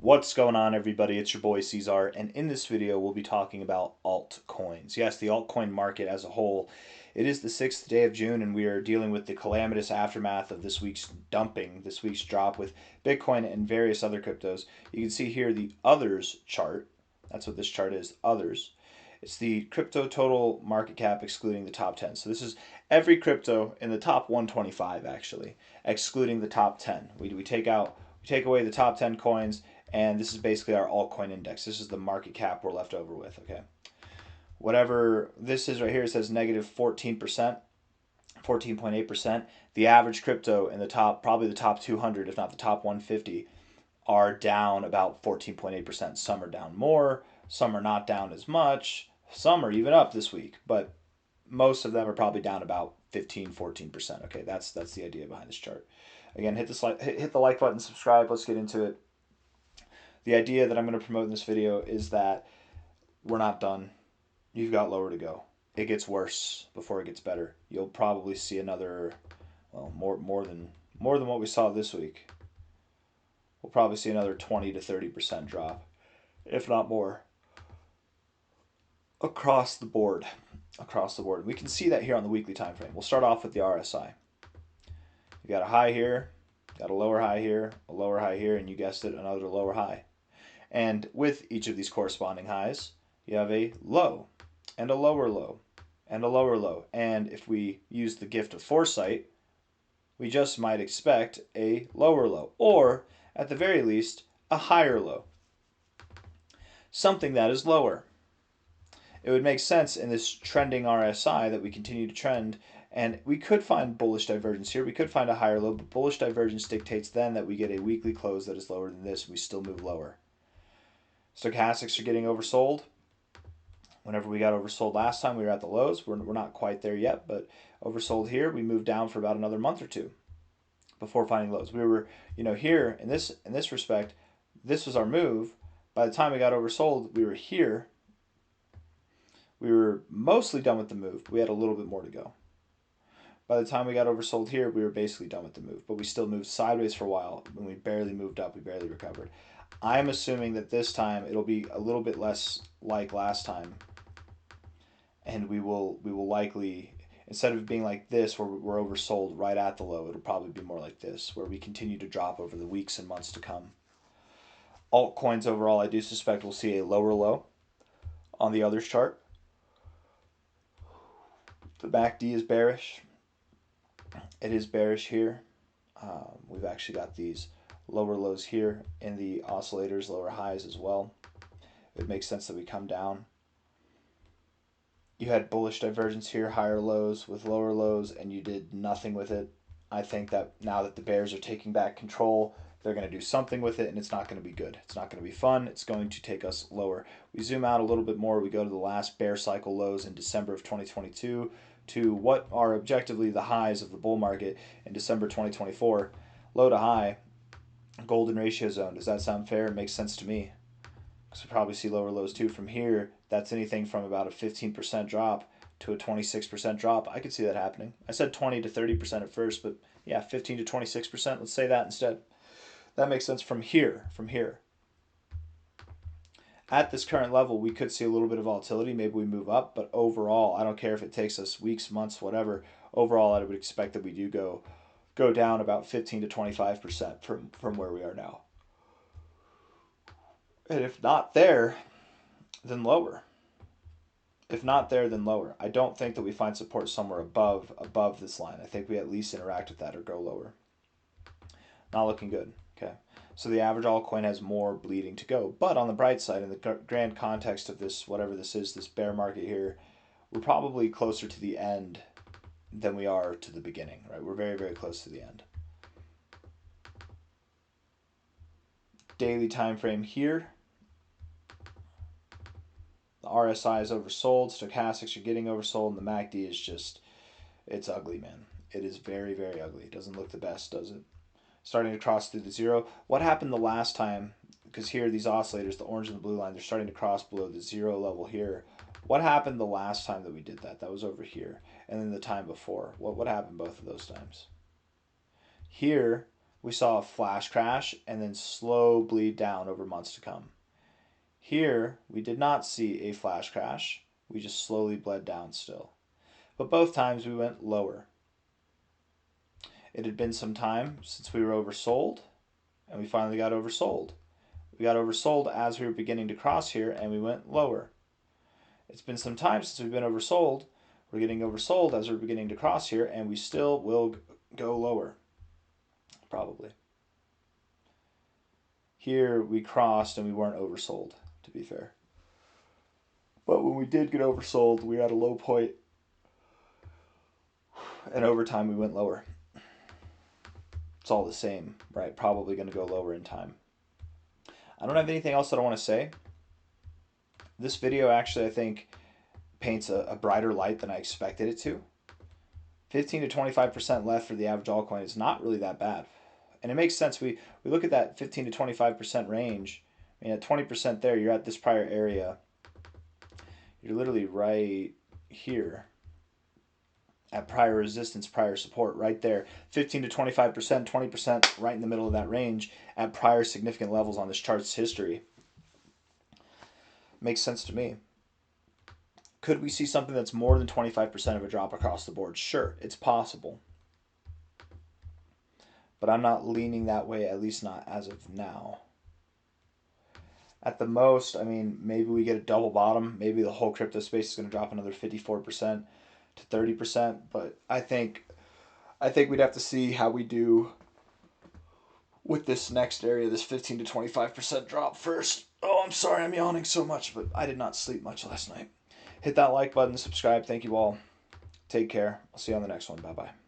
What's going on, everybody? It's your boy C-Zar, and in this video we'll be talking about altcoins. Yes, the altcoin market as a whole. It is the 6th day of June, and we are dealing with the calamitous aftermath of this week's dumping, this week's drop with Bitcoin and various other cryptos. You can see here the others chart. That's what this chart is, others. It's the crypto total market cap excluding the top 10. So this is every crypto in the top 125 actually, excluding the top 10. We take away the top 10 coins, and this is basically our altcoin index. This is the market cap we're left over with, okay? Whatever this is right here, it says negative 14%, 14.8%. The average crypto in the top, probably the top 200, if not the top 150, are down about 14.8%. Some are down more, some are not down as much, some are even up this week, but most of them are probably down about 15, 14%. Okay, that's the idea behind this chart. Again, hit the like button, subscribe, let's get into it. The idea that I'm going to promote in this video is that we're not done. You've got lower to go. It gets worse before it gets better. You'll probably see another, well, more than what we saw this week. We'll probably see another 20 to 30% drop, if not more, across the board. Across the board. We can see that here on the weekly time frame. We'll start off with the RSI. You got a high here, got a lower high here, a lower high here, and you guessed it, another lower high. And with each of these corresponding highs, you have a low, and a lower low, and a lower low. And if we use the gift of foresight, we just might expect a lower low, or at the very least, a higher low. Something that is lower. It would make sense in this trending RSI that we continue to trend, and we could find bullish divergence here. We could find a higher low, but bullish divergence dictates then that we get a weekly close that is lower than this. We still move lower. Stochastics are getting oversold. Whenever we got oversold last time, we were at the lows. We're not quite there yet, but oversold here. We moved down for about another month or two before finding lows. We were, here in this respect, this was our move. By the time we got oversold, we were here. We were mostly done with the move. We had a little bit more to go. By the time we got oversold here, we were basically done with the move, but we still moved sideways for a while. When we barely moved up, we barely recovered. I'm assuming that this time it'll be a little bit less like last time, and we will likely, instead of being like this where we're oversold right at the low, it'll probably be more like this where we continue to drop over the weeks and months to come. Altcoins overall, I do suspect we'll see a lower low on the others chart. The MACD is bearish. It is bearish here. We've actually got these lower lows here in the oscillators, lower highs as well. It makes sense that we come down. You had bullish divergence here, higher lows with lower lows, and you did nothing with it. I think that now that the bears are taking back control, they're going to do something with it, and it's not going to be good. It's not going to be fun. It's going to take us lower. We zoom out a little bit more. We go to the last bear cycle lows in December of 2022 to what are objectively the highs of the bull market in December 2024. Low to high, golden ratio zone. Does that sound fair? It makes sense to me. Because we probably see lower lows too. From here, that's anything from about a 15% drop to a 26% drop. I could see that happening. I said 20 to 30% at first, but yeah, 15 to 26%. Let's say that instead. That makes sense from here. At this current level, we could see a little bit of volatility. Maybe we move up, but overall, I don't care if it takes us weeks, months, whatever. Overall, I would expect that we do go down about 15 to 25% from where we are now. And if not there, then lower. If not there, then lower. I don't think that we find support somewhere above this line. I think we at least interact with that or go lower. Not looking good. Okay. So the average altcoin has more bleeding to go. But on the bright side, in the grand context of this, whatever this is, this bear market here, we're probably closer to the end than we are to the beginning, right? We're very, very close to the end. Daily time frame here. The RSI is oversold. Stochastics are getting oversold. And the MACD is just, it's ugly, man. It is very, very ugly. It doesn't look the best, does it? Starting to cross through the zero. What happened the last time? Because here, these oscillators, the orange and the blue line, they're starting to cross below the zero level here. What happened the last time that we did that? That was over here. And then the time before. What happened both of those times? Here, we saw a flash crash and then slow bleed down over months to come. Here, we did not see a flash crash. We just slowly bled down still. But both times we went lower. It had been some time since we were oversold, and we finally got oversold. We got oversold as we were beginning to cross here, and we went lower. It's been some time since we've been oversold. We're getting oversold as we're beginning to cross here, and we still will go lower, probably. Here we crossed and we weren't oversold, to be fair. But when we did get oversold, we were at a low point, and over time we went lower. It's all the same, right? Probably going to go lower in time. I don't have anything else that I want to say. This video actually, I think, paints a brighter light than I expected it to. 15 to 25% left for the average altcoin is not really that bad. And it makes sense. We look at that 15 to 25% range. I mean, at 20% there, you're at this prior area. You're literally right here at prior resistance, prior support, right there. 15 to 25%, 20% right in the middle of that range at prior significant levels on this chart's history. Makes sense to me. Could we see something that's more than 25% of a drop across the board? Sure, it's possible. But I'm not leaning that way, at least not as of now. At the most, I mean, maybe we get a double bottom. Maybe the whole crypto space is going to drop another 54% to 30%. But I think we'd have to see how we do with this next area, this 15 to 25% drop first. Oh, I'm sorry I'm yawning so much, but I did not sleep much last night. Hit that like button, subscribe. Thank you all. Take care. I'll see you on the next one. Bye-bye.